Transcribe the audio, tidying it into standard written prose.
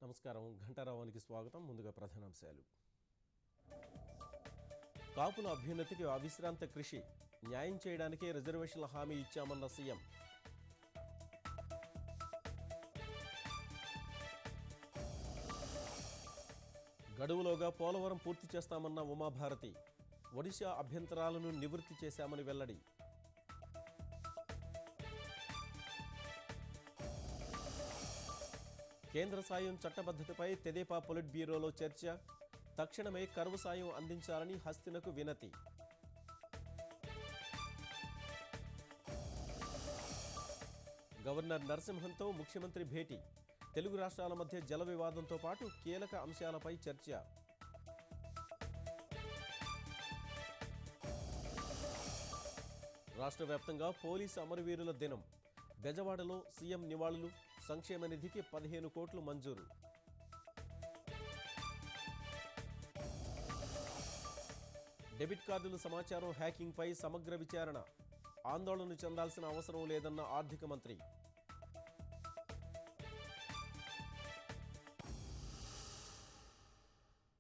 నమస్కారం. ఘంటారావానికి స్వాగతం. ముందుగా ప్రధానాంశాలు. కాపుల అభ్యున్నతికి అవిశ్రాంత కృషి, న్యాయం చేయడానికే రిజర్వేషన్ల హామీ ఇచ్చామన్న సీఎం. గడువులోగా పోలవరం పూర్తి చేస్తామన్న ఉమాభారతి, ఒడిశా అభ్యంతరాలను నివృత్తి చేశామని వెల్లడి. కేంద్ర సాయం చట్టబద్ధతపై తెదేపా పొలిట్ బ్యూరోలో చర్చ, తక్షణమే కరువు సాయం అందించాలని హస్తినకు వినతి. గవర్నర్ నరసింహన్తో ముఖ్యమంత్రి భేటీ, తెలుగు రాష్ట్రాల మధ్య జల వివాదంతో పాటు కీలక అంశాలపై చర్చ. రాష్ట్ర వ్యాప్తంగా పోలీసు అమరవీరుల దినం, బెజవాడలో సీఎం నివాళులు, సంక్షేమ నిధికి 15 కోట్లు మంజూరు. డెబిట్ కార్డుల సమాచారం హ్యాకింగ్పై సమగ్ర విచారణ, ఆందోళన చెందాల్సిన అవసరం లేదన్న ఆర్థిక మంత్రి.